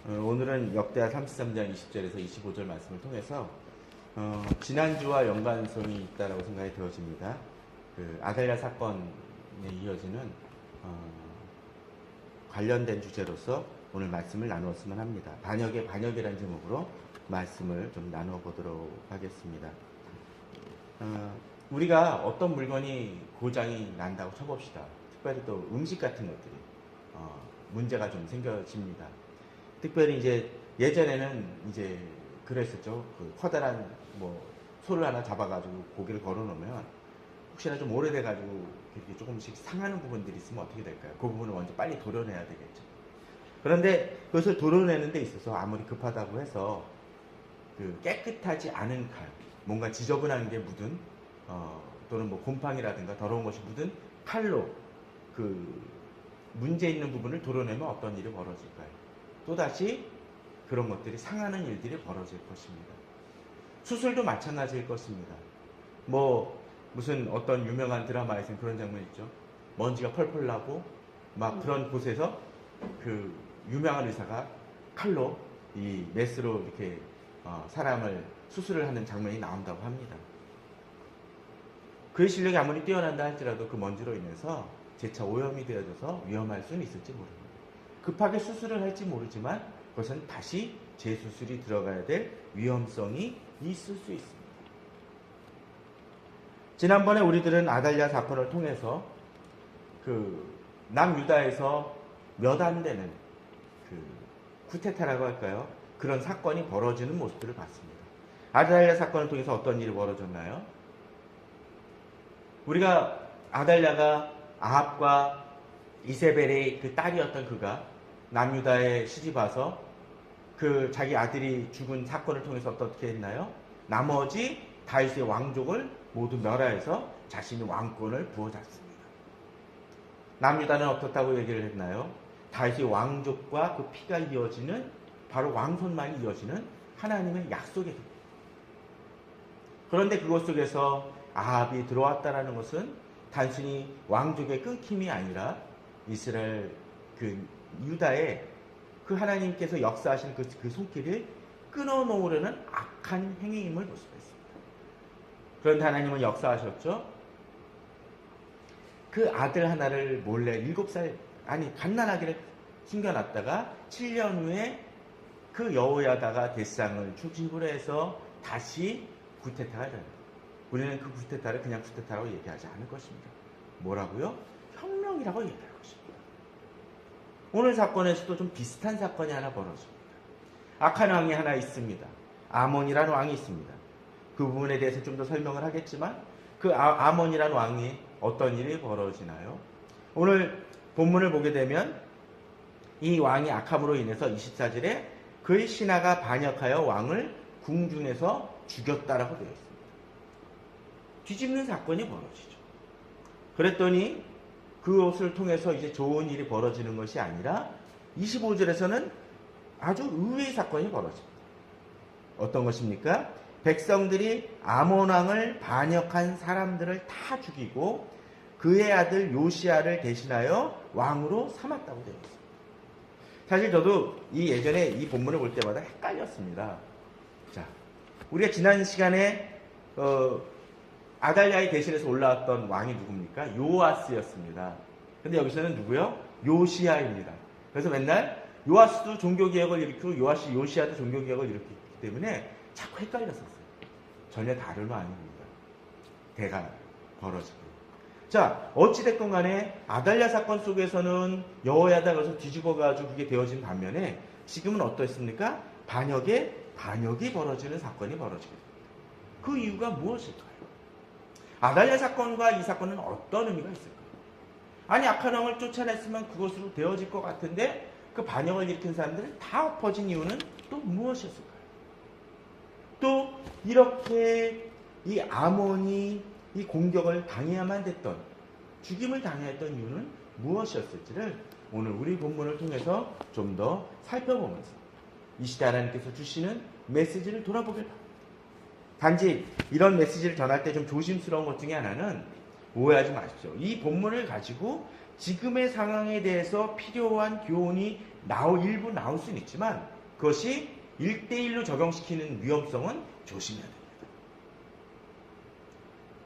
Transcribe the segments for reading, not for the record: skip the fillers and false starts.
오늘은 역대하 33장 20절에서 25절 말씀을 통해서 지난주와 연관성이 있다고 생각이 되어집니다. 그 아달랴 사건에 이어지는 관련된 주제로서 오늘 말씀을 나누었으면 합니다. 반역이라는 제목으로 말씀을 좀 나누어 보도록 하겠습니다. 우리가 어떤 물건이 고장이 난다고 쳐봅시다. 특별히 또 음식 같은 것들이 문제가 좀 생겨집니다. 특별히 이제 예전에는 이제 그랬었죠. 그 커다란 소를 하나 잡아가지고 고기를 걸어놓으면 혹시나 좀 오래돼가지고 이렇게 조금씩 상하는 부분들이 있으면 어떻게 될까요? 그 부분을 먼저 빨리 도려내야 되겠죠. 그런데 그것을 도려내는 데 있어서 아무리 급하다고 해서 그 깨끗하지 않은 칼, 뭔가 지저분한 게 묻은 또는 곰팡이라든가 더러운 것이 묻은 칼로 그 문제 있는 부분을 도려내면 어떤 일이 벌어질까요? 또다시 그런 것들이 상하는 일들이 벌어질 것입니다. 수술도 마찬가지일 것입니다. 무슨 어떤 유명한 드라마에서는 그런 장면 있죠. 먼지가 펄펄 나고 막 그런 곳에서 그 유명한 의사가 칼로 이 메스로 이렇게 사람을 수술을 하는 장면이 나온다고 합니다. 그의 실력이 아무리 뛰어난다 할지라도 그 먼지로 인해서 재차 오염이 되어져서 위험할 수는 있을지 모릅니다. 급하게 수술을 할지 모르지만 그것은 다시 재수술이 들어가야 될 위험성이 있을 수 있습니다. 지난번에 우리들은 아달랴 사건을 통해서 그 남유다에서 몇 안 되는 그 쿠데타라고 할까요? 그런 사건이 벌어지는 모습들을 봤습니다. 아달랴 사건을 통해서 어떤 일이 벌어졌나요? 우리가 아달랴가 아합과 이세벨의 그 딸이었던 그가 남유다에 시집와서 그 자기 아들이 죽은 사건을 통해서 어떻게 했나요? 나머지 다윗의 왕족을 모두 멸하여서 자신이 왕권을 부어잡습니다. 남유다는 어떻다고 얘기를 했나요? 다윗의 왕족과 그 피가 이어지는 바로 왕손만이 이어지는 하나님의 약속의 길. 그런데 그것 속에서 아합이 들어왔다라는 것은 단순히 왕족의 끊김이 아니라 이스라엘 유다의 그 하나님께서 역사하신 그 손길을 끊어놓으려는 악한 행위임을 볼 수가 있습니다. 그런데 하나님은 역사하셨죠. 그 아들 하나를 몰래 7살 갓난아기를 숨겨놨다가 7년 후에 그 여호야다가 대상을 출집을 해서 다시 쿠데타가 됩니다. 우리는 그 쿠데타를 그냥 쿠데타라고 얘기하지 않을 것입니다. 뭐라고요? 혁명이라고 얘기할 것입니다. 오늘 사건에서도 좀 비슷한 사건이 하나 벌어집니다. 악한 왕이 하나 있습니다. 아몬이라는 왕이 있습니다. 그 부분에 대해서 좀 더 설명을 하겠지만 그 아몬이라는 왕이 어떤 일이 벌어지나요? 오늘 본문을 보게 되면 이 왕이 악함으로 인해서 24절에 그의 신하가 반역하여 왕을 궁중에서 죽였다라고 되어 있습니다. 뒤집는 사건이 벌어지죠. 그랬더니 그것을 통해서 이제 좋은 일이 벌어지는 것이 아니라 25절에서는 아주 의외의 사건이 벌어집니다. 어떤 것입니까? 백성들이 아몬 왕을 반역한 사람들을 다 죽이고 그의 아들 요시야를 대신하여 왕으로 삼았다고 되어 있습니다. 사실 저도 예전에 이 본문을 볼 때마다 헷갈렸습니다. 자, 우리가 지난 시간에 아달랴의 대신해서 올라왔던 왕이 누굽니까? 요아스였습니다. 근데 여기서는 누구요? 요시야입니다. 그래서 맨날 요아스도 종교개혁을 일으키고 요시야도 종교개혁을 일으키기 때문에 자꾸 헷갈렸었어요. 전혀 다른 왕입니다. 대가 벌어지고. 자, 어찌됐건 간에 아달랴 사건 속에서는 여호야다가 그래서 뒤집어가지고 그게 되어진 반면에 지금은 어떻습니까? 반역이 벌어지는 사건이 벌어지게 됩니다. 그 이유가 무엇일까요? 아달랴 사건과 이 사건은 어떤 의미가 있을까요? 악한 왕을 쫓아냈으면 그것으로 되어질 것 같은데 그 반역을 일으킨 사람들은 다 엎어진 이유는 또 무엇이었을까요? 또 이렇게 이 아몬이 이 공격을 당해야만 됐던, 죽임을 당해야 했던 이유는 무엇이었을지를 오늘 우리 본문을 통해서 좀 더 살펴보면서 이 시대 하나님께서 주시는 메시지를 돌아보길 바랍니다. 단지 이런 메시지를 전할 때 좀 조심스러운 것 중에 하나는 오해하지 마십시오. 이 본문을 가지고 지금의 상황에 대해서 필요한 교훈이 일부 나올 수는 있지만 그것이 1대1로 적용시키는 위험성은 조심해야 됩니다.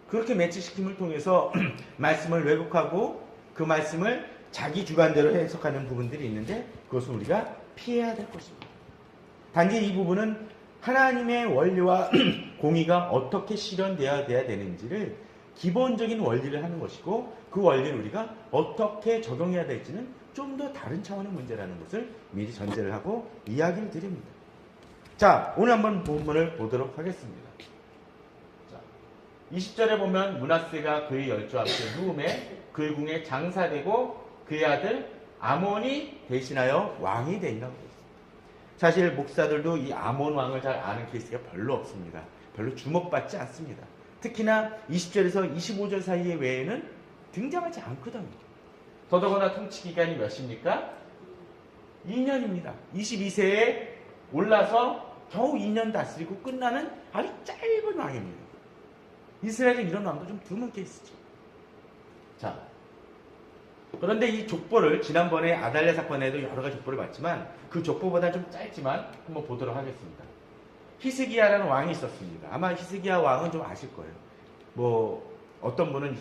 그렇게 매치시킴을 통해서 말씀을 왜곡하고 그 말씀을 자기 주관대로 해석하는 부분들이 있는데 그것은 우리가 피해야 될 것입니다. 단지 이 부분은 하나님의 원리와 공의가 어떻게 실현되어야 되는지를 기본적인 원리를 하는 것이고 그 원리를 우리가 어떻게 적용해야 될지는 좀 더 다른 차원의 문제라는 것을 미리 전제를 하고 이야기를 드립니다. 자, 오늘 한번 본문을 보도록 하겠습니다. 자, 20절에 보면 므낫세가 그의 열조 앞에 누움에 그의 궁에 장사되고 그의 아들 아몬이 대신하여 왕이 된다고 했습니다. 사실 목사들도 이 아몬 왕을 잘 아는 케이스가 별로 없습니다. 별로 주목받지 않습니다. 특히나 20절에서 25절 사이의 외에는 등장하지 않거든요. 더더구나 통치기간이 몇입니까? 2년입니다. 22세에 올라서 겨우 2년 다스리고 끝나는 아주 짧은 왕입니다. 이스라엘은 이런 왕도 좀 드문 케이스죠. 자, 그런데 이 족보를 지난번에 아달랴 사건에도 여러 가지 족보를 봤지만 그 족보보다 좀 짧지만 한번 보도록 하겠습니다. 히스기야라는 왕이 있었습니다. 아마 히스기야 왕은 좀 아실 거예요. 뭐 어떤 분은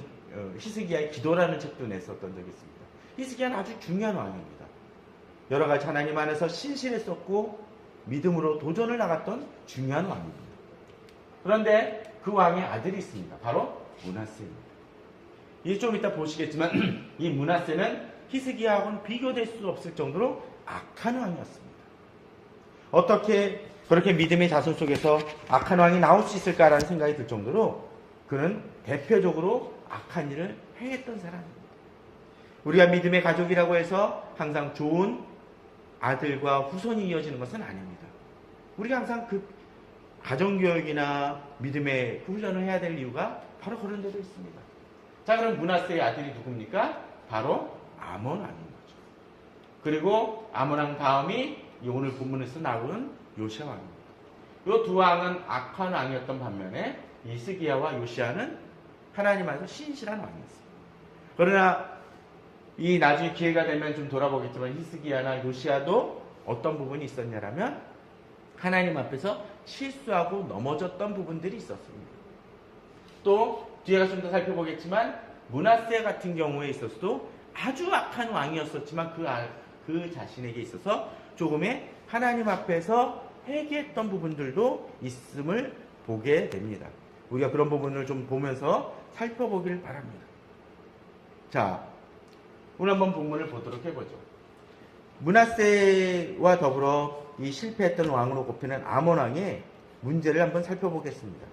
히스기야의 기도라는 책도 냈었던 적이 있습니다. 히스기야는 아주 중요한 왕입니다. 여러 가지 하나님 안에서 신실했었고 믿음으로 도전을 나갔던 중요한 왕입니다. 그런데 그 왕의 아들이 있습니다. 바로 므낫세입니다. 이제 좀 이따 보시겠지만 이 므낫세는 히스기야하고는 비교될 수 없을 정도로 악한 왕이었습니다. 어떻게 그렇게 믿음의 자손 속에서 악한 왕이 나올 수 있을까라는 생각이 들 정도로 그는 대표적으로 악한 일을 행했던 사람입니다. 우리가 믿음의 가족이라고 해서 항상 좋은 아들과 후손이 이어지는 것은 아닙니다. 우리가 항상 그 가정교육이나 믿음의 훈련을 해야 될 이유가 바로 그런 데도 있습니다. 자, 그럼 므낫세의 아들이 누굽니까? 바로 아몬 왕인 거죠. 그리고 아몬 왕 다음이 오늘 본문에서 나오는 요시야 왕입니다. 이 두 왕은 악한 왕이었던 반면에 히스기야와 요시야는 하나님 안에서 신실한 왕이었습니다. 그러나 이 나중에 기회가 되면 좀 돌아보겠지만 히스기야나 요시야도 어떤 부분이 있었냐라면 하나님 앞에서 실수하고 넘어졌던 부분들이 있었습니다. 또 뒤에 가서 좀 더 살펴보겠지만 므낫세 같은 경우에 있어서도 아주 악한 왕이었었지만 그 자신에게 있어서 조금의 하나님 앞에서 회개했던 부분들도 있음을 보게 됩니다. 우리가 그런 부분을 좀 보면서 살펴보길 바랍니다. 자, 오늘 한번 본문을 보도록 해보죠. 므낫세와 더불어 이 실패했던 왕으로 꼽히는 아몬 왕의 문제를 한번 살펴보겠습니다.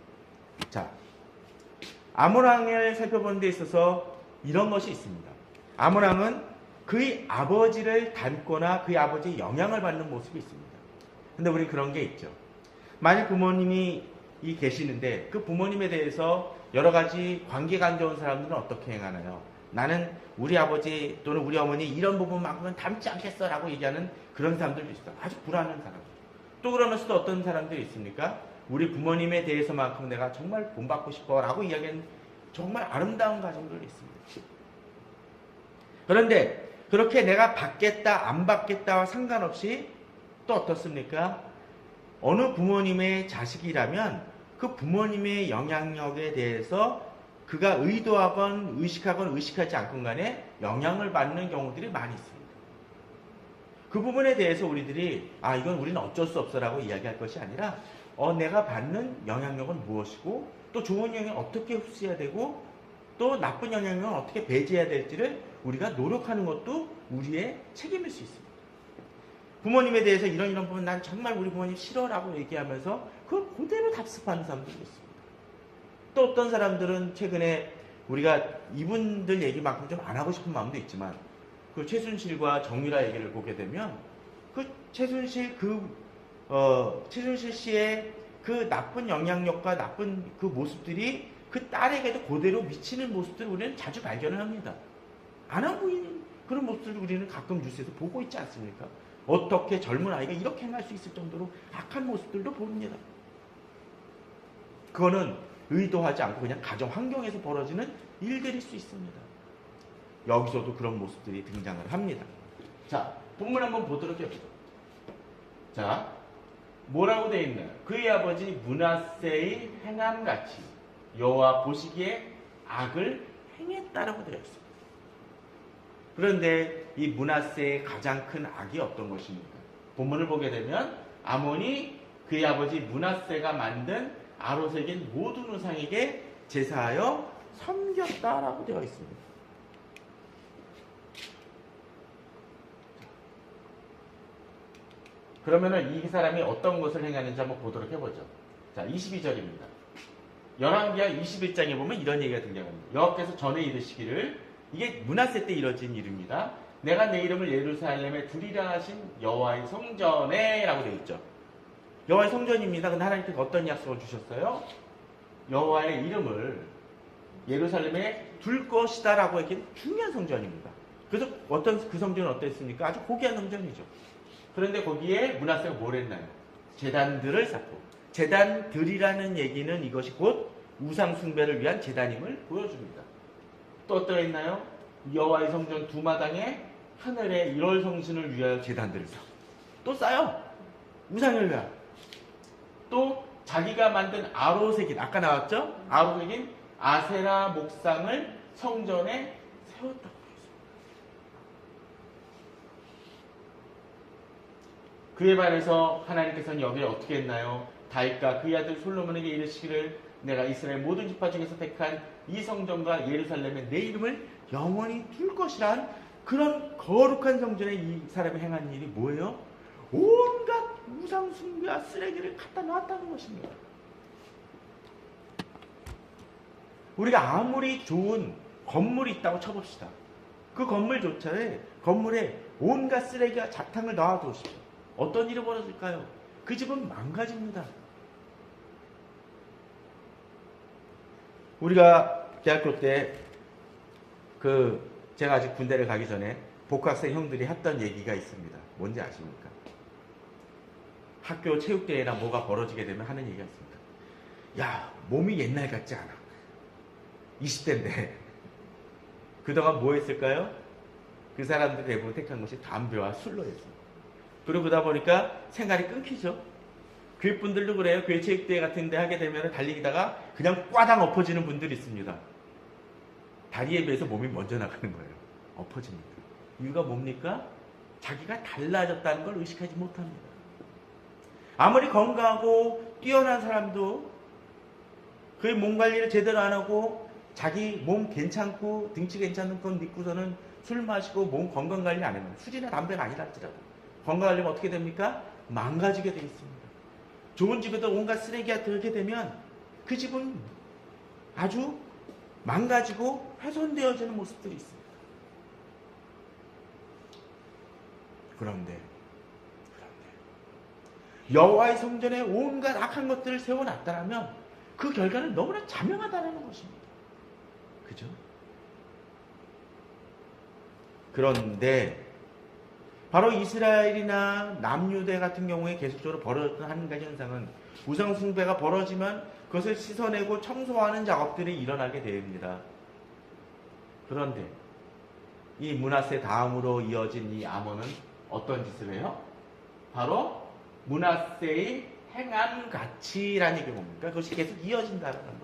자, 아몬 왕을 살펴보는 데 있어서 이런 것이 있습니다. 아몬 왕은 그의 아버지를 닮거나 그의 아버지의 영향을 받는 모습이 있습니다. 근데 우리 그런 게 있죠. 만약 부모님이 계시는데 그 부모님에 대해서 여러 가지 관계가 안 좋은 사람들은 어떻게 행하나요? 나는 우리 아버지 또는 우리 어머니 이런 부분만큼은 닮지 않겠어 라고 얘기하는 그런 사람들도 있어요. 아주 불안한 사람. 또 그러면서도 어떤 사람들이 있습니까? 우리 부모님에 대해서만큼 내가 정말 본받고 싶어 라고 이야기하는 정말 아름다운 가정들이 있습니다. 그런데 그렇게 내가 받겠다 안 받겠다와 상관없이 또 어떻습니까? 어느 부모님의 자식이라면 그 부모님의 영향력에 대해서 그가 의도하건 의식하건 의식하지 않건 간에 영향을 받는 경우들이 많이 있습니다. 그 부분에 대해서 우리들이 이건 우리는 어쩔 수 없어라고 이야기할 것이 아니라 내가 받는 영향력은 무엇이고 또 좋은 영향을 어떻게 흡수해야 되고 또 나쁜 영향력을 어떻게 배제해야 될지를 우리가 노력하는 것도 우리의 책임일 수 있습니다. 부모님에 대해서 이런 부분 난 정말 우리 부모님 싫어라고 얘기하면서 그걸 그대로 답습하는 사람들이 있습니다. 또 어떤 사람들은 최근에 우리가 이분들 얘기만큼 좀 안 하고 싶은 마음도 있지만 그 최순실과 정유라 얘기를 보게 되면 그 최순실 씨의 그 나쁜 영향력과 나쁜 그 모습들이 그 딸에게도 그대로 미치는 모습들을 우리는 자주 발견을 합니다. 안 하고 있는 그런 모습들을 우리는 가끔 뉴스에서 보고 있지 않습니까? 어떻게 젊은 아이가 이렇게 행할 수 있을 정도로 악한 모습들도 보입니다. 그거는 의도하지 않고 그냥 가정 환경에서 벌어지는 일들일 수 있습니다. 여기서도 그런 모습들이 등장을 합니다. 자, 본문 한번 보도록 해보죠. 자, 뭐라고 되어 있나요? 그의 아버지 므낫세의 행함같이 여호와 보시기에 악을 행했다라고 되어 있습니다. 그런데 이 므낫세의 가장 큰 악이 어떤 것입니까? 본문을 보게 되면 아몬이 그의 아버지 므낫세가 만든 아로색인 모든 우상에게 제사하여 섬겼다라고 되어 있습니다. 그러면은 이 사람이 어떤 것을 행하는지 한번 보도록 해보죠. 자, 22절입니다. 열왕기하 21장에 보면 이런 얘기가 등장합니다. 여호와께서 전에 이르시기를, 이게 므낫세 때 이뤄진 일입니다. 내가 내 이름을 예루살렘에 두리라 하신 여호와의 성전에 라고 되어 있죠. 여호와의 성전입니다. 근데 하나님께서 어떤 약속을 주셨어요? 여호와의 이름을 예루살렘에 둘 것이다 라고 했기에 중요한 성전입니다. 그래서 그 성전은 어땠습니까? 아주 고귀한 성전이죠. 그런데 거기에 므낫세가 뭘 했나요? 제단들을 쌓고, 제단들이라는 얘기는 이것이 곧 우상 숭배를 위한 제단임을 보여줍니다. 또 어떠 있나요? 여호와의 성전 두 마당에 하늘의 1월 성신을 위하여 제단들을 쌓고 또 쌓여 우상을 위하여, 또 자기가 만든 아로색인, 아까 나왔죠? 아로색인 아세라 목상을 성전에 세웠다고. 그에 반해서 하나님께서는 여기에 어떻게 했나요? 다윗과 그의 아들 솔로몬에게 이르시기를, 내가 이스라엘 모든 지파 중에서 택한 이 성전과 예루살렘에 내 이름을 영원히 둘 것이란 그런 거룩한 성전에 이 사람이 행한 일이 뭐예요? 온갖 우상 숭배와 쓰레기를 갖다 놨다는 것입니다. 우리가 아무리 좋은 건물이 있다고 쳐봅시다. 그 건물에 온갖 쓰레기와 자탕을 놔두십시오. 어떤 일이 벌어질까요? 그 집은 망가집니다. 우리가 대학교 때 제가 아직 군대를 가기 전에 복학생 형들이 했던 얘기가 있습니다. 뭔지 아십니까? 학교 체육대회나 뭐가 벌어지게 되면 하는 얘기가 있습니다. 야, 몸이 옛날 같지 않아. 20대인데 그동안 뭐 했을까요? 그 사람들이 대부분 택한 것이 담배와 술로 했습니다. 그러다 보니까 생활이 끊기죠. 교육분들도 그래요. 교회 체육대회 같은 데 하게 되면 달리다가 그냥 꽈당 엎어지는 분들이 있습니다. 다리에 비해서 몸이 먼저 나가는 거예요. 엎어집니다. 이유가 뭡니까? 자기가 달라졌다는 걸 의식하지 못합니다. 아무리 건강하고 뛰어난 사람도 그의 몸 관리를 제대로 안 하고 자기 몸 괜찮고 등치 괜찮은 건 믿고서는 술 마시고 몸 건강 관리 안 하면, 술이나 담배가 아니라 할지라도 건강 관리가 어떻게 됩니까? 망가지게 되어 있습니다. 좋은 집에도 온갖 쓰레기가 들게 되면 그 집은 아주 망가지고 훼손되어지는 모습들이 있습니다. 그런데 여호와의 성전에 온갖 악한 것들을 세워놨다면 그 결과는 너무나 자명하다는 것입니다. 그죠? 그런데 바로 이스라엘이나 남유대 같은 경우에 계속적으로 벌어졌던 한 가지 현상은 우상 숭배가 벌어지면 그것을 씻어내고 청소하는 작업들이 일어나게 됩니다. 그런데 이 므낫세 다음으로 이어진 이 아몬은 어떤 짓을 해요? 바로 므낫세의 행함같이라는 얘기 뭡니까? 그것이 계속 이어진다는 거예요.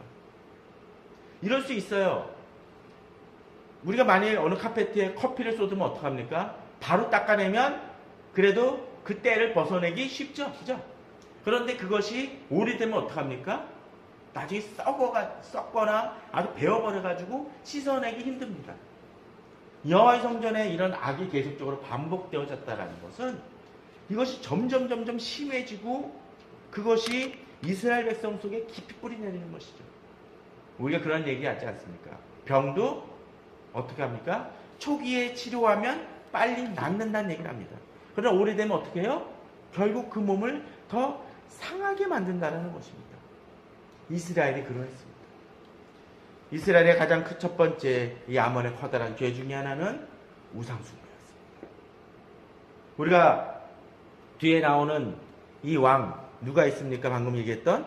이럴 수 있어요. 우리가 만약에 어느 카페트에 커피를 쏟으면 어떡합니까? 바로 닦아내면 그래도 그 때를 벗어내기 쉽죠. 그죠? 그런데 그것이 오래되면 어떡합니까? 나중에 썩거나 아주 베어버려가지고 씻어내기 힘듭니다. 여호와의 성전에 이런 악이 계속적으로 반복되어졌다는 것은 이것이 점점 심해지고 그것이 이스라엘 백성 속에 깊이 뿌리 내리는 것이죠. 우리가 그런 얘기 하지 않습니까? 병도 어떻게 합니까? 초기에 치료하면 빨리 낫는다는 얘기를 합니다. 그러나 오래되면 어떻게 해요? 결국 그 몸을 더 상하게 만든다는 것입니다. 이스라엘이 그러했습니다. 이스라엘의 가장 큰 첫 번째 이 아몬의 커다란 죄 중에 하나는 우상숭배였습니다. 우리가 뒤에 나오는 이 왕 누가 있습니까? 방금 얘기했던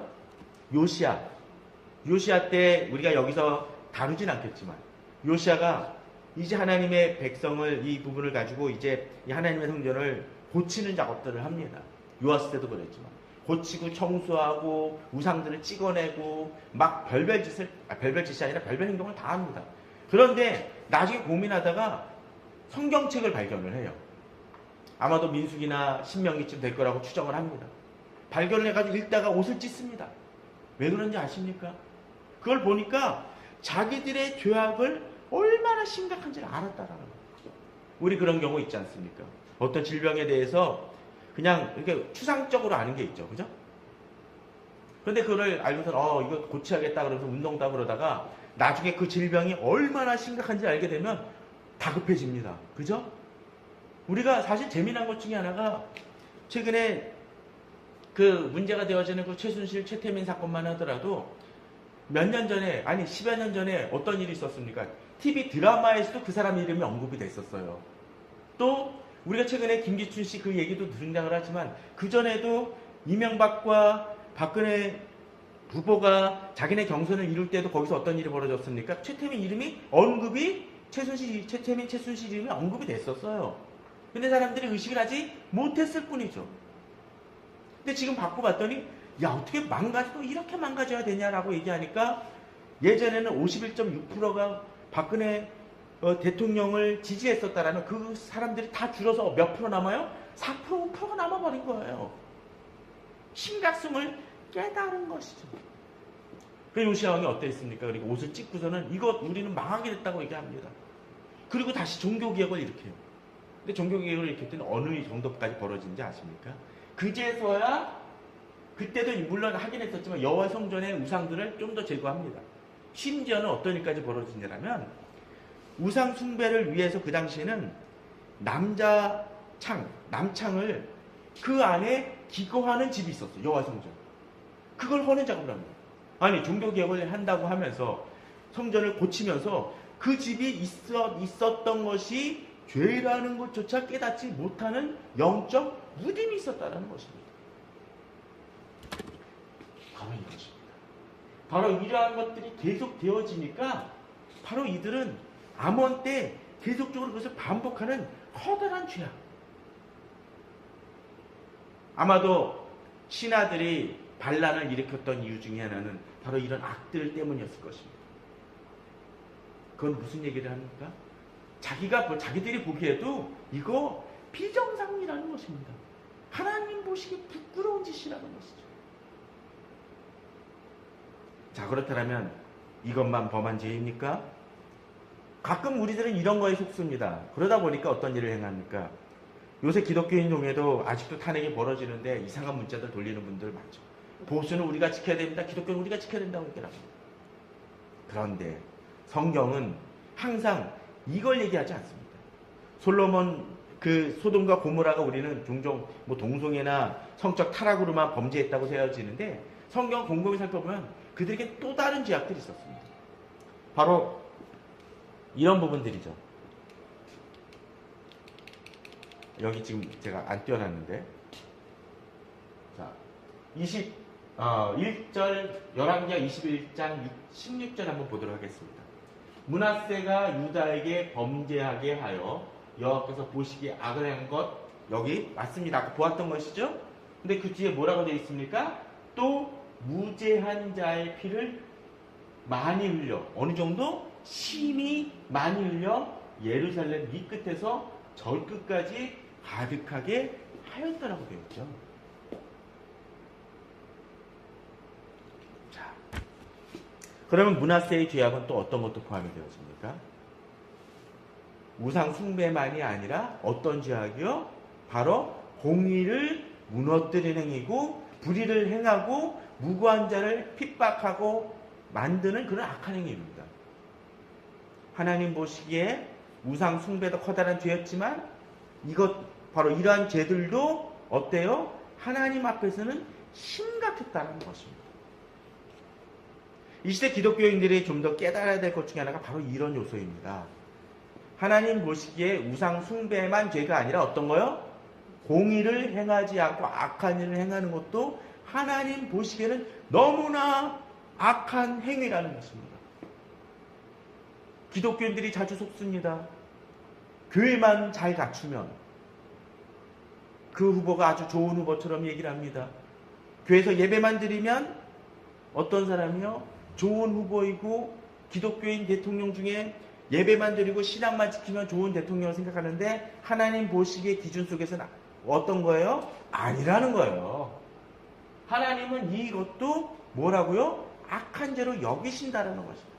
요시야. 요시야 때 우리가 여기서 다루진 않겠지만 요시야가 이제 하나님의 백성을 이 부분을 가지고 이제 이 하나님의 성전을 고치는 작업들을 합니다. 유아스 때도 그랬지만 고치고 청소하고 우상들을 찍어내고 막 별별 짓이 아니라 별별 행동을 다 합니다. 그런데 나중에 고민하다가 성경책을 발견을 해요. 아마도 민수기나 신명기쯤 될 거라고 추정을 합니다. 발견을 해가지고 읽다가 옷을 찢습니다. 왜 그런지 아십니까? 그걸 보니까 자기들의 죄악을 얼마나 심각한지를 알았다라는 거예요. 우리 그런 경우 있지 않습니까? 어떤 질병에 대해서 그냥 이렇게 추상적으로 아는 게 있죠. 그죠? 그런데 그걸 알고서 이거 고쳐야겠다 그러면서 운동도 하고 그러다가 나중에 그 질병이 얼마나 심각한지 알게 되면 다급해집니다. 그죠? 우리가 사실 재미난 것 중에 하나가 최근에 그 문제가 되어지는 그 최순실, 최태민 사건만 하더라도 몇 년 전에, 아니 10여 년 전에 어떤 일이 있었습니까? TV 드라마에서도 그 사람 이름이 언급이 됐었어요. 또 우리가 최근에 김기춘 씨 그 얘기도 등장을 하지만 그전에도 이명박과 박근혜 후보가 자기네 경선을 이룰 때도 거기서 어떤 일이 벌어졌습니까? 최태민 이름이 언급이 최태민, 최순실 이름이 언급이 됐었어요. 근데 사람들이 의식을 하지 못했을 뿐이죠. 근데 지금 받고 봤더니 야 어떻게 망가져도 이렇게 망가져야 되냐라고 얘기하니까 예전에는 51.6%가 박근혜 대통령을 지지했었다라는 그 사람들이 다 줄어서 몇 프로 남아요? 4%, 5%가 남아버린 거예요. 심각성을 깨달은 것이죠. 그 요시아왕이 어땠습니까? 그리고 옷을 찢고서는 이것 우리는 망하게 됐다고 얘기합니다. 그리고 다시 종교개혁을 일으켜요. 근데 종교개혁을 일으킬 때는 어느 정도까지 벌어진지 아십니까? 그제서야 그때도 물론 하긴 했었지만 여호와 성전의 우상들을 좀 더 제거합니다. 심지어는 어떤 일까지 벌어지냐면 우상 숭배를 위해서 그 당시에는 남창을 그 안에 기거하는 집이 있었어요. 여호와 성전. 그걸 허는 작업을 합니다. 아니 종교개혁을 한다고 하면서 성전을 고치면서 그 집이 있었던 것이 죄라는 것조차 깨닫지 못하는 영적 무딤이 있었다는 것입니다. 바로 이것입니다. 바로 이러한 것들이 계속 되어지니까 바로 이들은 암원 때 계속적으로 그것을 반복하는 커다란 죄악. 아마도 신하들이 반란을 일으켰던 이유 중에 하나는 바로 이런 악들 때문이었을 것입니다. 그건 무슨 얘기를 합니까? 자기들이 보기에도 이거 비정상이라는 것입니다. 하나님 보시기에 부끄러운 짓이라는 것이죠. 자, 그렇다면 이것만 범한 죄입니까? 가끔 우리들은 이런 거에 속습니다. 그러다 보니까 어떤 일을 행합니까? 요새 기독교인 중에도 아직도 탄핵이 벌어지는데 이상한 문자들 돌리는 분들 많죠. 보수는 우리가 지켜야 됩니다. 기독교는 우리가 지켜야 된다고 얘기를 합니다. 그런데 성경은 항상 이걸 얘기하지 않습니다. 솔로몬 그 소돔과 고모라가 우리는 종종 뭐 동성애나 성적 타락으로만 범죄했다고 세워지는데 성경 곰곰이 살펴보면 그들에게 또 다른 죄악들이 있었습니다. 바로 이런 부분들이죠. 여기 지금 제가 안 띄워놨는데 자 1절 열왕기하 21장 16절 한번 보도록 하겠습니다. 므낫세가 유다에게 범죄하게 하여 여호와께서 보시기에 악을 한 것 여기 맞습니다. 아까 보았던 것이죠. 근데 그 뒤에 뭐라고 되어 있습니까? 또 무죄한 자의 피를 많이 흘려 어느 정도? 심히 많이 흘려 예루살렘 이 끝에서 저 끝까지 가득하게 하였다라고 되어 있죠. 자, 그러면 므낫세의 죄악은 또 어떤 것도 포함이 되어집니까? 우상 숭배만이 아니라 어떤 죄악이요? 바로 공의를 무너뜨리는 행위고 불의를 행하고 무고한 자를 핍박하고 만드는 그런 악한 행위입니다. 하나님 보시기에 우상 숭배도 커다란 죄였지만 바로 이러한 죄들도 어때요? 하나님 앞에서는 심각했다는 것입니다. 이 시대 기독교인들이 좀 더 깨달아야 될 것 중에 하나가 바로 이런 요소입니다. 하나님 보시기에 우상 숭배만 죄가 아니라 어떤 거요? 공의를 행하지 않고 악한 일을 행하는 것도 하나님 보시기에는 너무나 악한 행위라는 것입니다. 기독교인들이 자주 속습니다. 교회만 잘 갖추면 그 후보가 아주 좋은 후보처럼 얘기를 합니다. 교회에서 예배만 드리면 어떤 사람이요? 좋은 후보이고 기독교인 대통령 중에 예배만 드리고 신앙만 지키면 좋은 대통령을 생각하는데 하나님 보시기의 기준 속에서는 어떤 거예요? 아니라는 거예요. 하나님은 이것도 뭐라고요? 악한 죄로 여기신다라는 것입니다.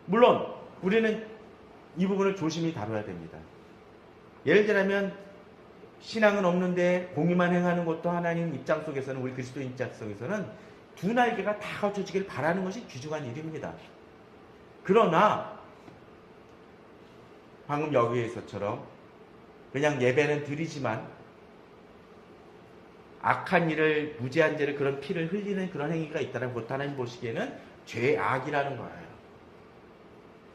물론 우리는 이 부분을 조심히 다뤄야 됩니다. 예를 들면 신앙은 없는데 공의만 행하는 것도 하나님 입장 속에서는, 우리 그리스도인 입장 속에서는 두 날개가 다 갖춰지길 바라는 것이 귀중한 일입니다. 그러나 방금 여기에서처럼 그냥 예배는 드리지만 악한 일을, 무지한 죄를, 그런 피를 흘리는 그런 행위가 있다는 것도 하나님 보시기에는 죄악이라는 거예요.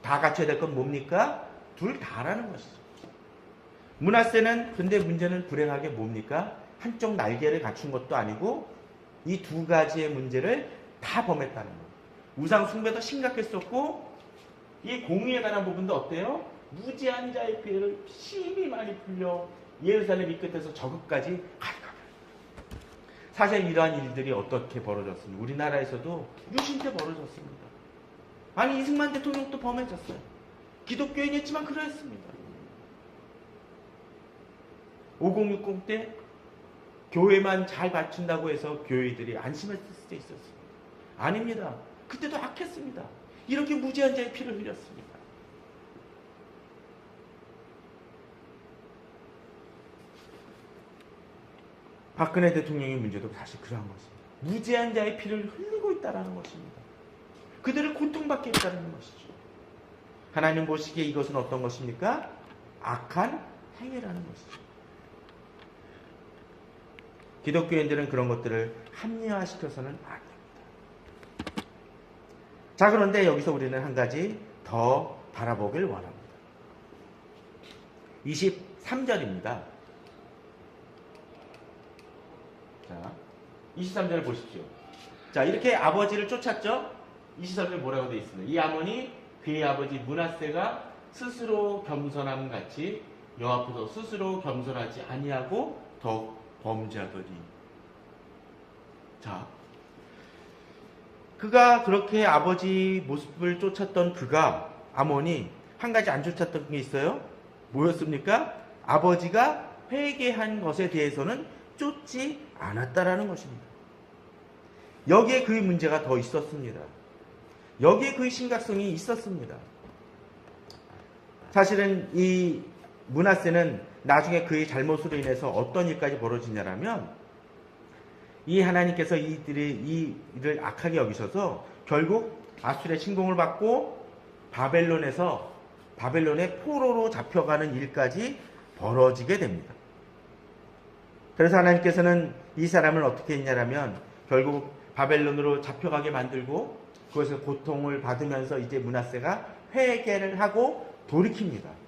다 갖춰야 될 건 뭡니까? 둘 다라는 것이죠. 므낫세는 근데 문제는 불행하게 뭡니까? 한쪽 날개를 갖춘 것도 아니고 이 두 가지의 문제를 다 범했다는 거예요. 우상 숭배도 심각했었고 이 공의에 관한 부분도 어때요? 무지한 자의 피해를 심히 많이 풀려 예루살렘 이 끝에서 저 끝까지 가져가요. 사실 이러한 일들이 어떻게 벌어졌습니까? 우리나라에서도 유신때 벌어졌습니다. 아니 이승만 대통령도 범해졌어요. 기독교인이었지만 그러했습니다. 5060 때 교회만 잘 갖춘다고 해서 교회들이 안심했을 수도 있었습니다. 아닙니다. 그때도 악했습니다. 이렇게 무지한 자의 피를 흘렸습니다. 박근혜 대통령의 문제도 사실 그러한 것입니다. 무지한 자의 피를 흘리고 있다는 것입니다. 그들을 고통받게 했다는 것이죠. 하나님 보시기에 이것은 어떤 것입니까? 악한 행위라는 것이죠. 기독교인들은 그런 것들을 합리화시켜서는 안 됩니다. 자, 그런데 여기서 우리는 한 가지 더 바라보길 원합니다. 23절입니다. 자, 23절을 보십시오. 자, 이렇게 아버지를 쫓았죠? 23절 뭐라고 되어 있습니다. 이 아몬이 그의 아버지 므낫세가 스스로 겸손함 같이 여호와 앞에서 스스로 겸손하지 아니하고 더욱 범죄하더니. 자, 그가 그렇게 아버지 모습을 쫓았던 그가, 아몬이 한 가지 안 쫓았던 게 있어요. 뭐였습니까? 아버지가 회개한 것에 대해서는 쫓지 않았다라는 것입니다. 여기에 그의 문제가 더 있었습니다. 여기에 그의 심각성이 있었습니다. 사실은 이 므낫세는 나중에 그의 잘못으로 인해서 어떤 일까지 벌어지냐라면, 이 하나님께서 이 일을 악하게 여기셔서 결국 아수르의 침공을 받고 바벨론의 포로로 잡혀가는 일까지 벌어지게 됩니다. 그래서 하나님께서는 이 사람을 어떻게 했냐라면 결국 바벨론으로 잡혀가게 만들고 그것을 고통을 받으면서 이제 므낫세가 회개를 하고 돌이킵니다.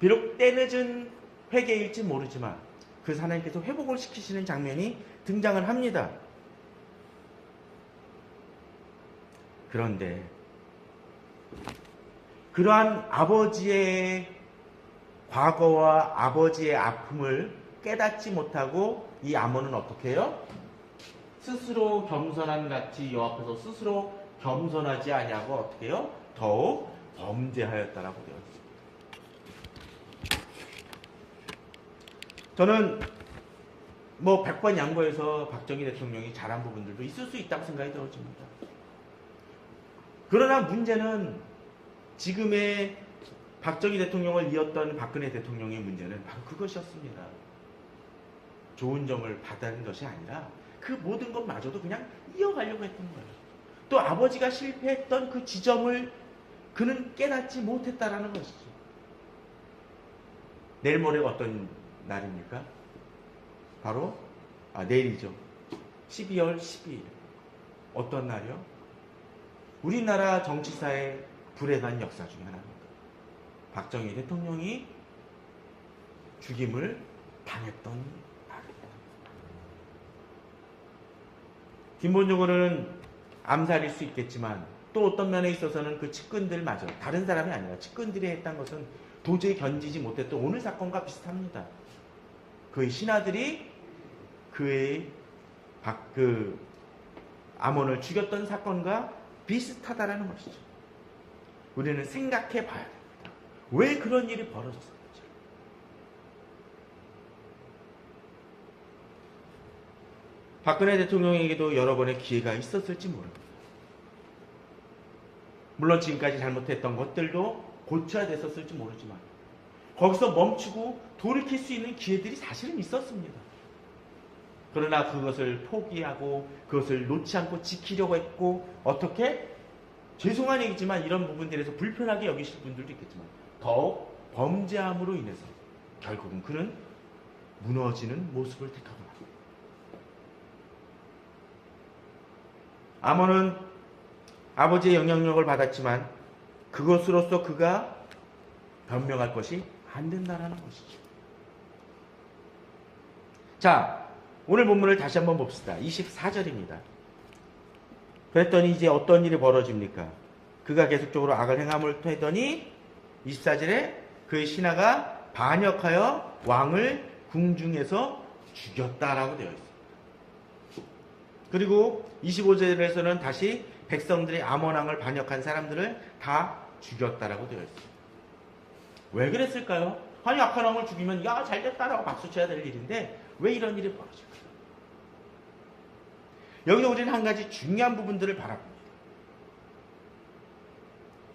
비록 때늦은 회개일지 모르지만 그래서 하나님께서 회복을 시키시는 장면이 등장을 합니다. 그런데 그러한 아버지의 과거와 아버지의 아픔을 깨닫지 못하고 이 아몬은 어떻게 해요? 스스로 겸손한 같이 여호와 앞에서 스스로 겸손하지 아니하고 어떻게 해요? 더욱 범죄하였다라고 되어 있습니다. 저는 100번 양보해서 박정희 대통령이 잘한 부분들도 있을 수 있다고 생각이 들어집니다. 그러나 문제는 지금의 박정희 대통령을 이었던 박근혜 대통령의 문제는 바로 그것이었습니다. 좋은 점을 받은 것이 아니라 그 모든 것마저도 그냥 이어가려고 했던 거예요. 또 아버지가 실패했던 그 지점을 그는 깨닫지 못했다라는 것이죠. 내일 모레가 어떤 날입니까? 바로 내일이죠. 12월 12일. 어떤 날이요? 우리나라 정치사의 불행한 역사 중에 하나입니다. 박정희 대통령이 죽임을 당했던 날입니다. 근본적으로는 암살일 수 있겠지만 또 어떤 면에 있어서는 그 측근들마저, 다른 사람이 아니라 측근들이 했던 것은 도저히 견디지 못했던 오늘 사건과 비슷합니다. 그의 신하들이 그의 아몬을 죽였던 사건과 비슷하다라는 것이죠. 우리는 생각해 봐야 됩니다. 왜 그런 일이 벌어졌을지. 박근혜 대통령에게도 여러 번의 기회가 있었을지 모릅니다. 물론 지금까지 잘못했던 것들도 고쳐야 됐었을지 모르지만 거기서 멈추고 돌이킬 수 있는 기회들이 사실은 있었습니다. 그러나 그것을 포기하고 그것을 놓지 않고 지키려고 했고 어떻게? 죄송한 얘기지만 이런 부분들에서 불편하게 여기실 분들도 있겠지만 더욱 범죄함으로 인해서 결국은 그는 무너지는 모습을 택하고 납니다. 아몬은 아버지의 영향력을 받았지만 그것으로서 그가 변명할 것이 안 된다라는 것이죠. 자, 오늘 본문을 다시 한번 봅시다. 24절입니다. 그랬더니 이제 어떤 일이 벌어집니까? 그가 계속적으로 악을 행함을 하더니 24절에 그의 신하가 반역하여 왕을 궁중에서 죽였다라고 되어 있습니다. 그리고 25절에서는 다시 백성들이 아몬 왕을 반역한 사람들을 다 죽였다라고 되어 있습니다. 왜 그랬을까요? 아니 악한 왕을 죽이면 야 잘됐다라고 박수 쳐야 될 일인데 왜 이런 일이 벌어질까요? 여기서 우리는 한 가지 중요한 부분들을 바라봅니다.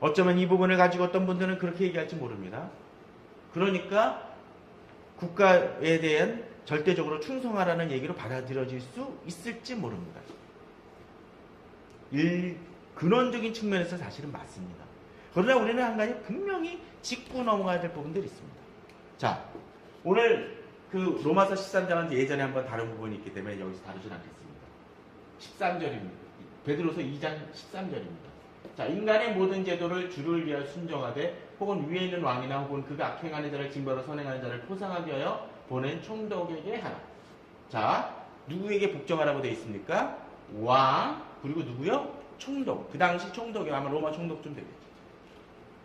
어쩌면 이 부분을 가지고 어떤 분들은 그렇게 얘기할지 모릅니다. 그러니까 국가에 대한 절대적으로 충성하라는 얘기로 받아들여질 수 있을지 모릅니다. 근원적인 측면에서 사실은 맞습니다. 그러나 우리는 한 가지 분명히 짚고 넘어가야 될 부분들이 있습니다. 자, 오늘 그 로마서 13장은 예전에 한번 다룬 부분이 있기 때문에 여기서 다루진 않겠습니다. 13절입니다. 베드로서 2장 13절입니다. 자, 인간의 모든 제도를 주를 위하여 순정하되 혹은 위에 있는 왕이나 혹은 그가 악행하는 자를 징벌하러 선행하는 자를 포상하게 하여 보낸 총독에게 하라. 자, 누구에게 복종하라고 되어 있습니까? 왕, 그리고 누구요? 총독. 그 당시 총독이 아마 로마 총독쯤 되겠죠.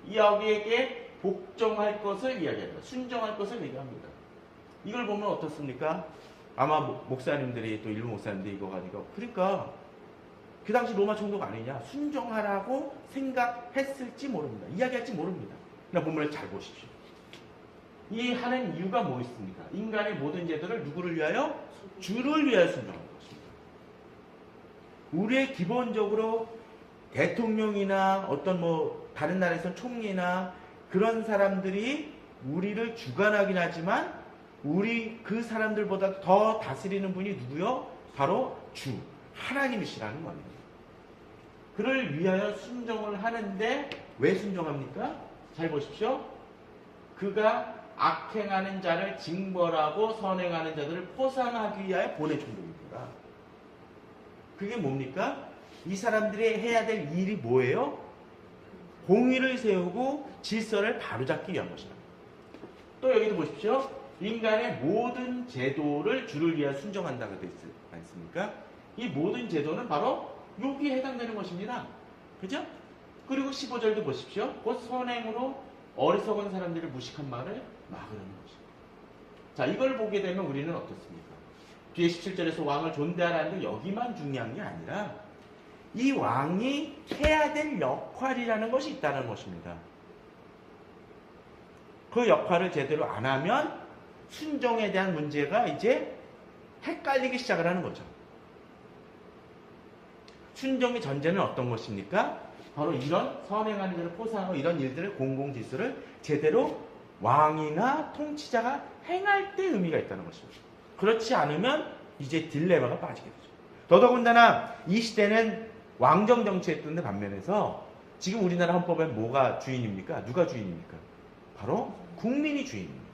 이 여기에게 복종할 것을 이야기합니다. 순종할 것을 얘기합니다. 이걸 보면 어떻습니까? 아마 목사님들이 또 일부 목사님들이 이거 가지고 그러니까 그 당시 로마 총독 아니냐 순종하라고 생각했을지 모릅니다. 이야기할지 모릅니다. 그러나 본문을 잘 보십시오. 이 하는 이유가 뭐 있습니까? 인간의 모든 제도를 누구를 위하여? 주를 위하여 순종하는 것입니다. 우리의 기본적으로 대통령이나 어떤 다른 나라에서 총리나 그런 사람들이 우리를 주관하긴 하지만 우리 그 사람들보다 더 다스리는 분이 누구요? 바로 주, 하나님이시라는 겁니다. 그를 위하여 순종을 하는데 왜 순종합니까? 잘 보십시오. 그가 악행하는 자를 징벌하고 선행하는 자들을 포상하기 위하여 보낸 총독입니다. 그게 뭡니까? 이 사람들이 해야 될 일이 뭐예요? 공의를 세우고 질서를 바로잡기 위한 것이다. 또 여기도 보십시오. 인간의 모든 제도를 주를 위하여 순종한다고 되어 있지 않습니까? 이 모든 제도는 바로 여기에 해당되는 것입니다. 그죠? 그리고 15절도 보십시오. 곧 선행으로 어리석은 사람들을 무식한 말을 막으려는 것입니다. 자, 이걸 보게 되면 우리는 어떻습니까? 뒤에 17절에서 왕을 존대하라는데 여기만 중요한 게 아니라 이 왕이 해야 될 역할이라는 것이 있다는 것입니다. 그 역할을 제대로 안 하면 순종에 대한 문제가 이제 헷갈리기 시작을 하는 거죠. 순종의 전제는 어떤 것입니까? 바로 이런 선행하는 자를 포상하고 이런 일들을 공공질서를 제대로 왕이나 통치자가 행할 때 의미가 있다는 것입니다. 그렇지 않으면 이제 딜레마가 빠지게 되죠. 더더군다나 이 시대는 왕정 정치했던 반면에서 지금 우리나라 헌법에 뭐가 주인입니까? 누가 주인입니까? 바로 국민이 주인입니다.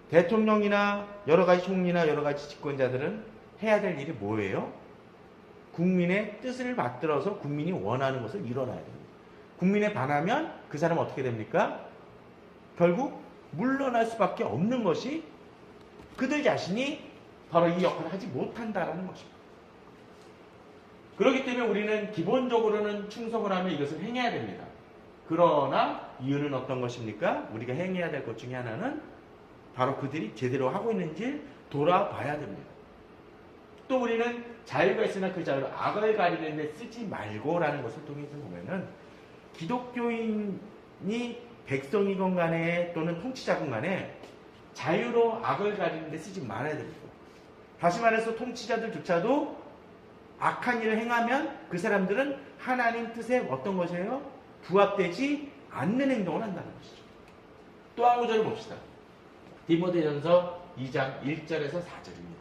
대통령이나 여러 가지 총리나 여러 가지 집권자들은 해야 될 일이 뭐예요? 국민의 뜻을 받들어서 국민이 원하는 것을 이뤄놔야 됩니다. 국민에 반하면 그 사람은 어떻게 됩니까? 결국 물러날 수밖에 없는 것이 그들 자신이 바로 이 역할을 하지 못한다라는 것입니다. 그렇기 때문에 우리는 기본적으로는 충성을 하며 이것을 행해야 됩니다. 그러나 이유는 어떤 것입니까? 우리가 행해야 될 것 중에 하나는 바로 그들이 제대로 하고 있는지 돌아봐야 됩니다. 또 우리는 자유가 있으나 그 자유를 악을 가리는 데 쓰지 말고라는 것을 통해서 보면은 기독교인이 백성이건 간에 또는 통치자건 간에 자유로 악을 가리는 데 쓰지 말아야 됩니다. 다시 말해서 통치자들조차도 악한 일을 행하면 그 사람들은 하나님 뜻에 어떤 것이에요? 부합되지 않는 행동을 한다는 것이죠. 또 한 구절을 봅시다. 디모데전서 2장 1절에서 4절입니다.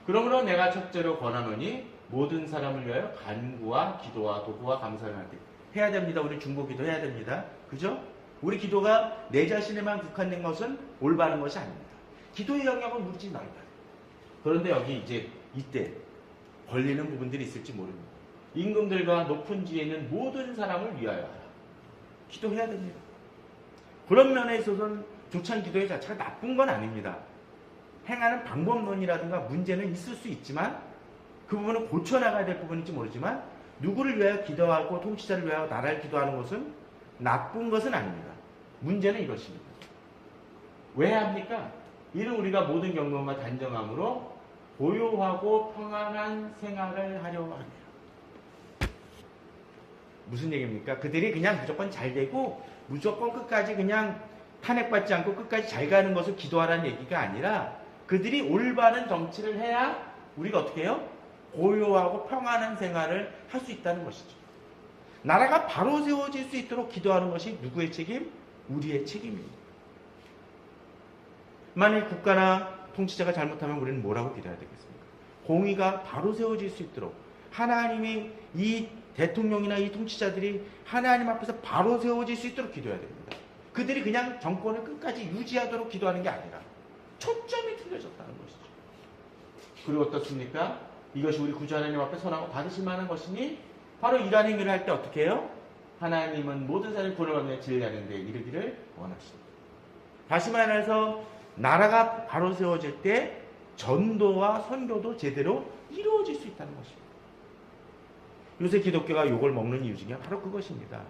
그러므로 내가 첫째로 권하노니 모든 사람을 위하여 간구와 기도와 도구와 감사를 할 때 해야 됩니다. 우리 중보기도 해야 됩니다. 그죠? 우리 기도가 내 자신에만 국한된 것은 올바른 것이 아닙니다. 기도의 영역은 무지 넓어요. 그런데 여기 이제 이때 걸리는 부분들이 있을지 모릅니다. 임금들과 높은 지에 있는 모든 사람을 위하여 하라. 기도해야 됩니다. 그런 면에 있어서는 조찬 기도의 자체가 나쁜 건 아닙니다. 행하는 방법론이라든가 문제는 있을 수 있지만 그 부분은 고쳐나가야 될 부분인지 모르지만 누구를 위하여 기도하고 통치자를 위하여 나라를 기도하는 것은 나쁜 것은 아닙니다. 문제는 이것입니다. 왜 합니까? 이는 우리가 모든 경건과 단정함으로 고요하고 평안한 생활을 하려 합니다. 무슨 얘기입니까? 그들이 그냥 무조건 잘 되고 무조건 끝까지 그냥 탄핵받지 않고 끝까지 잘 가는 것을 기도하라는 얘기가 아니라 그들이 올바른 정치를 해야 우리가 어떻게 해요? 고요하고 평안한 생활을 할 수 있다는 것이죠. 나라가 바로 세워질 수 있도록 기도하는 것이 누구의 책임? 우리의 책임입니다. 만일 국가나 통치자가 잘못하면 우리는 뭐라고 기도해야 되겠습니까? 공의가 바로 세워질 수 있도록 하나님이 이 대통령이나 이 통치자들이 하나님 앞에서 바로 세워질 수 있도록 기도해야 됩니다. 그들이 그냥 정권을 끝까지 유지하도록 기도하는 게 아니라 초점이 틀려졌다는 것이죠. 그리고 어떻습니까? 이것이 우리 구주 하나님 앞에 선하고 받으실 만한 것이니 바로 이러한 행위를 할 때 어떻게 해요? 하나님은 모든 사람이 구원을 얻는 진리하는 데 이르기를 원하십니다. 다시 말해서 나라가 바로 세워질 때 전도와 선교도 제대로 이루어질 수 있다는 것입니다. 요새 기독교가 욕을 먹는 이유 중에 바로 그것입니다.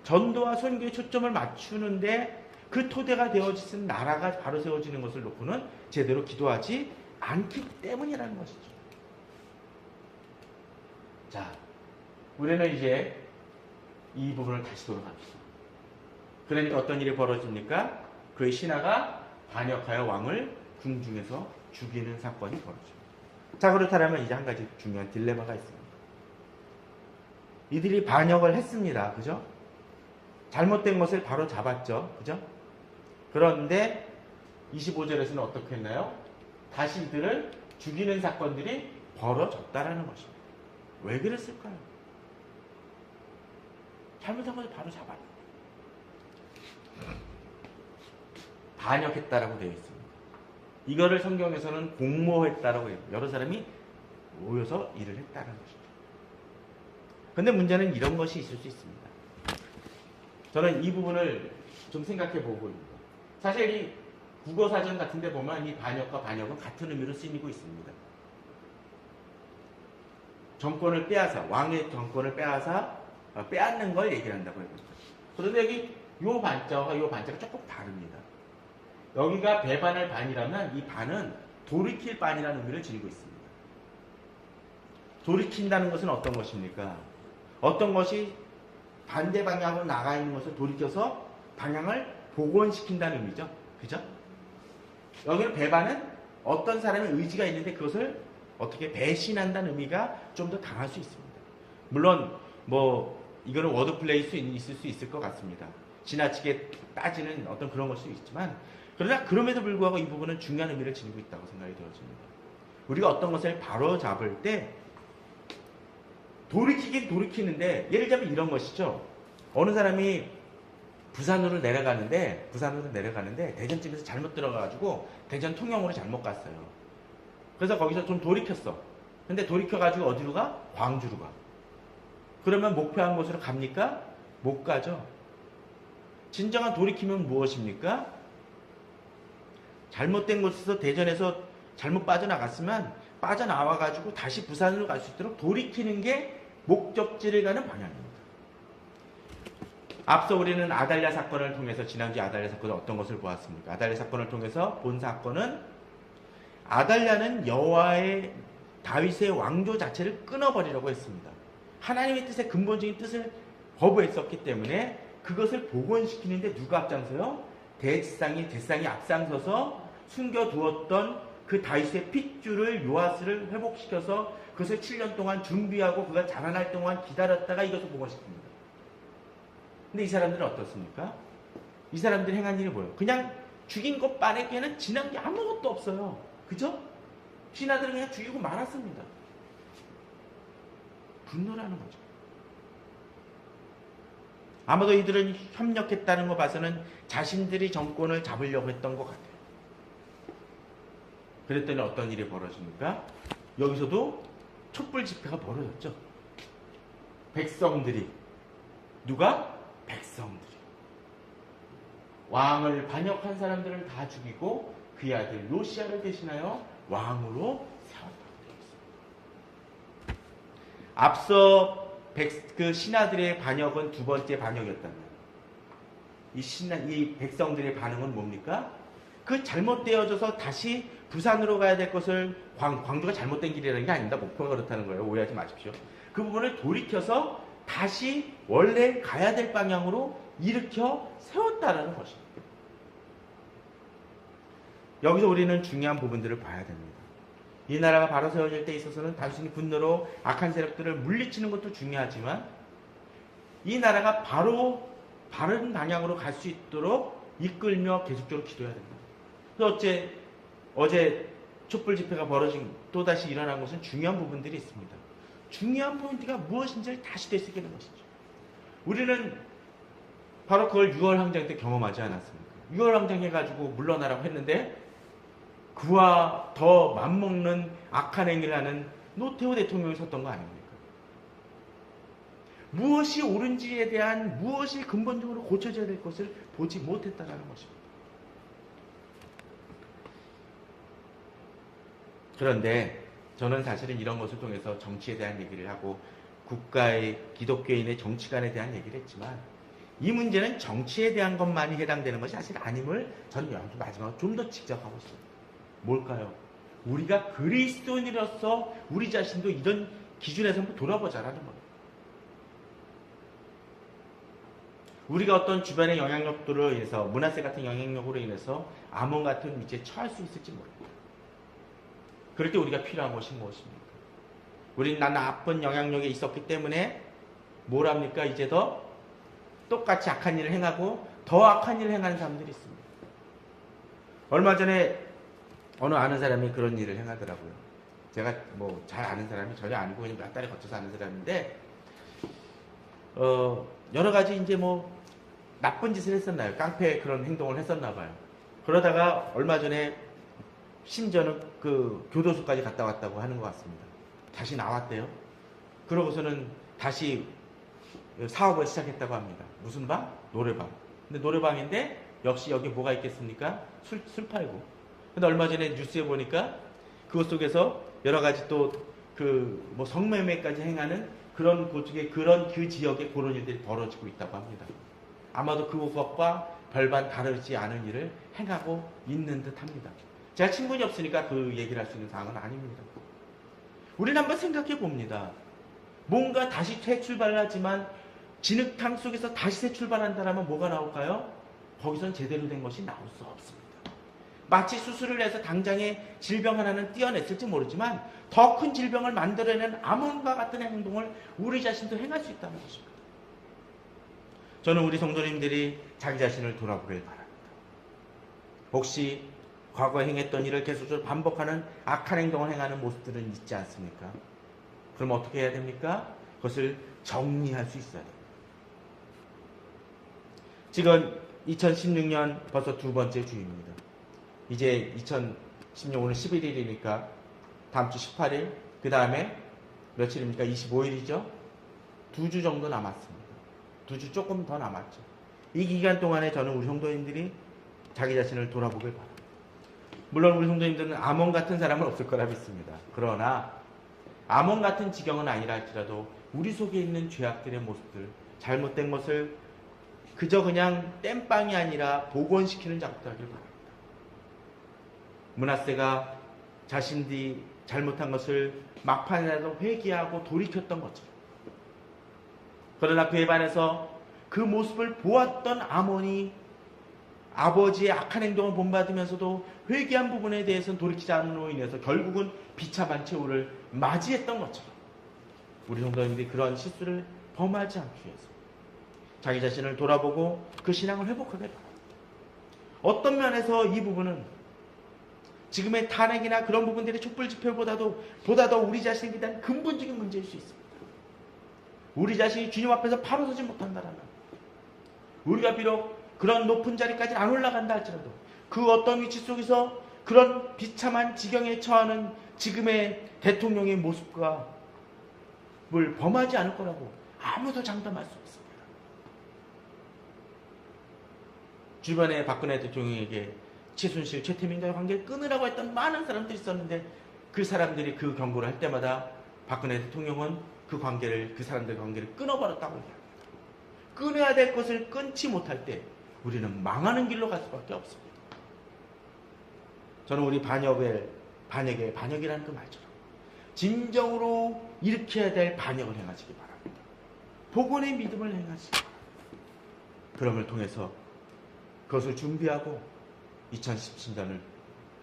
전도와 선교에 초점을 맞추는데 그 토대가 되어진 나라가 바로 세워지는 것을 놓고는 제대로 기도하지 않기 때문이라는 것이죠. 자, 우리는 이제 이 부분을 다시 돌아갑시다. 그러니까 어떤 일이 벌어집니까? 그의 신하가 반역하여 왕을 궁중에서 죽이는 사건이 벌어집니다. 자, 그렇다면 이제 한 가지 중요한 딜레마가 있습니다. 이들이 반역을 했습니다. 그죠? 잘못된 것을 바로 잡았죠. 그죠? 그런데 25절에서는 어떻게 했나요? 다시 이들을 죽이는 사건들이 벌어졌다라는 것입니다. 왜 그랬을까요? 잘못한 것을 바로 잡았는데 반역했다라고 되어 있습니다. 이거를 성경에서는 공모했다라고 해요. 여러 사람이 모여서 일을 했다는 것이죠. 그런데 문제는 이런 것이 있을 수 있습니다. 저는 이 부분을 좀 생각해 보고 있습니다. 사실 이 국어사전 같은 데 보면 이 반역과 반역은 같은 의미로 쓰이고 있습니다. 정권을 빼앗아, 왕의 정권을 빼앗는 걸 얘기를 한다고 해요. 그런데 여기 요 반자와 요 반자가 조금 다릅니다. 여기가 배반할 반이라면 이 반은 돌이킬 반이라는 의미를 지니고 있습니다. 돌이킨다는 것은 어떤 것입니까? 어떤 것이 반대 방향으로 나가 있는 것을 돌이켜서 방향을 복원시킨다는 의미죠. 그죠? 여기는 배반은 어떤 사람의 의지가 있는데 그것을 어떻게 배신한다는 의미가 좀 더 강할 수 있습니다. 물론 이거는 워드플레이 있을 수 있을 것 같습니다. 지나치게 따지는 어떤 그런 걸 수 있지만 그러나 그럼에도 불구하고 이 부분은 중요한 의미를 지니고 있다고 생각이 되어집니다. 우리가 어떤 것을 바로 잡을 때 돌이키긴 돌이키는데 예를 들면 이런 것이죠. 어느 사람이 부산으로 내려가는데 대전집에서 잘못 들어가가지고 대전 통영으로 잘못 갔어요. 그래서 거기서 좀 돌이켰어. 근데 돌이켜가지고 어디로 가? 광주로 가. 그러면 목표한 곳으로 갑니까? 못 가죠. 진정한 돌이킴은 무엇입니까? 잘못된 곳에서 대전에서 잘못 빠져나갔으면 빠져나와가지고 다시 부산으로 갈 수 있도록 돌이키는 게 목적지를 가는 방향입니다. 앞서 우리는 아달랴 사건을 통해서 지난주 아달랴 사건은 어떤 것을 보았습니까? 아달랴 사건을 통해서 본 사건은 아달랴는 여호와의 다윗의 왕조 자체를 끊어버리려고 했습니다. 하나님의 뜻의 근본적인 뜻을 거부했었기 때문에 그것을 복원시키는데 누가 앞장서요? 대상이 앞장서서 숨겨두었던 그 다윗의 핏줄을 요아스를 회복시켜서 그것을 7년 동안 준비하고 그가 자라날 동안 기다렸다가 이것을 복원시킵니다. 근데 이 사람들은 어떻습니까? 이 사람들이 행한 일이 뭐예요? 그냥 죽인 것 빠르게는 지난 게 아무것도 없어요. 그죠? 신하들은 그냥 죽이고 말았습니다. 분노라는 거죠. 아마도 이들은 협력했다는 거 봐서는 자신들이 정권을 잡으려고 했던 것 같아요. 그랬더니 어떤 일이 벌어집니까? 여기서도 촛불 집회가 벌어졌죠. 백성들이 누가? 백성들이 왕을 반역한 사람들을 다 죽이고 그의 아들 요시야를 대신하여 왕으로 세웠다고 되어 있습니다. 앞서 그 신하들의 반역은 두 번째 반역이었단 말이에요. 이 백성들의 반응은 뭡니까? 그 잘못되어져서 다시 부산으로 가야 될 것을 광주가 잘못된 길이라는 게 아닙니다. 목표가 그렇다는 거예요. 오해하지 마십시오. 그 부분을 돌이켜서 다시 원래 가야 될 방향으로 일으켜 세웠다라는 것입니다. 여기서 우리는 중요한 부분들을 봐야 됩니다. 이 나라가 바로 세워질 때 있어서는 단순히 분노로 악한 세력들을 물리치는 것도 중요하지만 이 나라가 바로 바른 방향으로 갈 수 있도록 이끌며 계속적으로 기도해야 됩니다. 그래서 어제 촛불 집회가 벌어진 또다시 일어난 것은 중요한 부분들이 있습니다. 중요한 포인트가 무엇인지를 다시 되새기는 것이죠. 우리는 바로 그걸 6월 항쟁 때 경험하지 않았습니까? 6월 항쟁 해가지고 물러나라고 했는데 그와 더 맞먹는 악한 행위를 하는 노태우 대통령이 섰던 거 아닙니까? 무엇이 옳은지에 대한 무엇이 근본적으로 고쳐져야 될 것을 보지 못했다는 것입니다. 그런데 저는 사실은 이런 것을 통해서 정치에 대한 얘기를 하고 국가의 기독교인의 정치관에 대한 얘기를 했지만 이 문제는 정치에 대한 것만이 해당되는 것이 사실 아님을 저는 여기서 마지막으로 좀 더 직접하고 있습니다. 뭘까요? 우리가 그리스도인으로서 우리 자신도 이런 기준에서 한번 돌아보자라는 거예요. 우리가 어떤 주변의 영향력들로 인해서 문화세 같은 영향력으로 인해서 암몬 같은 위치에 처할 수 있을지 모릅니다. 그럴 때 우리가 필요한 것이 무엇입니까? 우리는 나쁜 영향력에 있었기 때문에 뭘 합니까? 이제 더 똑같이 악한 일을 행하고 더 악한 일을 행하는 사람들이 있습니다. 얼마 전에 어느 아는 사람이 그런 일을 행하더라고요. 제가 뭐 잘 아는 사람이 전혀 아니고 그냥 몇 달에 거쳐서 아는 사람인데 여러 가지 이제 뭐 나쁜 짓을 했었나요? 깡패 그런 행동을 했었나 봐요. 그러다가 얼마 전에 심지어는 그 교도소까지 갔다 왔다고 하는 것 같습니다. 다시 나왔대요. 그러고서는 다시 사업을 시작했다고 합니다. 무슨 방? 노래방. 근데 노래방인데 역시 여기 뭐가 있겠습니까? 술 팔고. 근데 얼마 전에 뉴스에 보니까 그것 속에서 여러 가지 또 그 뭐 성매매까지 행하는 그런 그쪽에 그런 그 지역에 그런 일들이 벌어지고 있다고 합니다. 아마도 그것과 별반 다르지 않은 일을 행하고 있는 듯합니다. 제가 친분이 없으니까 그 얘기를 할 수 있는 상황은 아닙니다. 우리는 한번 생각해 봅니다. 뭔가 다시 새 출발하지만 진흙탕 속에서 다시 새 출발한다면 뭐가 나올까요? 거기선 제대로 된 것이 나올 수 없습니다. 마치 수술을 해서 당장에 질병 하나는 띄어냈을지 모르지만 더 큰 질병을 만들어내는 암몬과 같은 행동을 우리 자신도 행할 수 있다는 것입니다. 저는 우리 성도님들이 자기 자신을 돌아보길 바랍니다. 혹시 과거에 행했던 일을 계속적으로 반복하는 악한 행동을 행하는 모습들은 있지 않습니까? 그럼 어떻게 해야 됩니까? 그것을 정리할 수 있어야 됩니다. 지금 2016년 벌써 두 번째 주입니다. 이제 2016년 오늘 11일이니까 다음 주 18일, 그 다음에 며칠입니까? 25일이죠? 2주 정도 남았습니다. 2주 조금 더 남았죠. 이 기간 동안에 저는 우리 성도님들이 자기 자신을 돌아보길 바랍니다. 물론 우리 성도님들은 암몬 같은 사람은 없을 거라 믿습니다. 그러나 암몬 같은 지경은 아니라 할지라도 우리 속에 있는 죄악들의 모습들, 잘못된 것을 그저 그냥 땜빵이 아니라 복원시키는 작업도 하길 바랍니다. 므낫세가 자신들이 잘못한 것을 막판이라도 회개하고 돌이켰던 것처럼, 그러나 그에 반해서 그 모습을 보았던 아몬이 아버지의 악한 행동을 본받으면서도 회개한 부분에 대해서는 돌이키지 않음으로 인해서 결국은 비참한 최후를 맞이했던 것처럼, 우리 성도님들이 그런 실수를 범하지 않기 위해서 자기 자신을 돌아보고 그 신앙을 회복하길 바랍니다. 어떤 면에서 이 부분은 지금의 탄핵이나 그런 부분들의 촛불 집회보다도 보다 더 우리 자신에 대한 근본적인 문제일 수 있습니다. 우리 자신이 주님 앞에서 바로 서지 못한다라면, 우리가 비록 그런 높은 자리까지 안 올라간다 할지라도 그 어떤 위치 속에서 그런 비참한 지경에 처하는 지금의 대통령의 모습과 뭘 범하지 않을 거라고 아무도 장담할 수 없습니다. 주변에 박근혜 대통령에게 최순실, 최태민과의 관계를 끊으라고 했던 많은 사람들이 있었는데, 그 사람들이 그 경고를 할 때마다 박근혜 대통령은 그 관계를, 그 사람들의 관계를 끊어버렸다고 얘기합니다. 끊어야 될 것을 끊지 못할 때 우리는 망하는 길로 갈 수밖에 없습니다. 저는 우리 반역의 반역이라는 그 말처럼 진정으로 일으켜야 될 반역을 행하시기 바랍니다. 복원의 믿음을 행하시기 바랍니다. 그럼을 통해서 그것을 준비하고 2017년을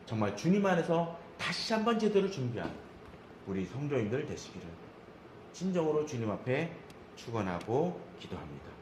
정말 주님 안에서 다시 한번 제대로 준비한 우리 성도님들 되시기를 진정으로 주님 앞에 축원하고 기도합니다.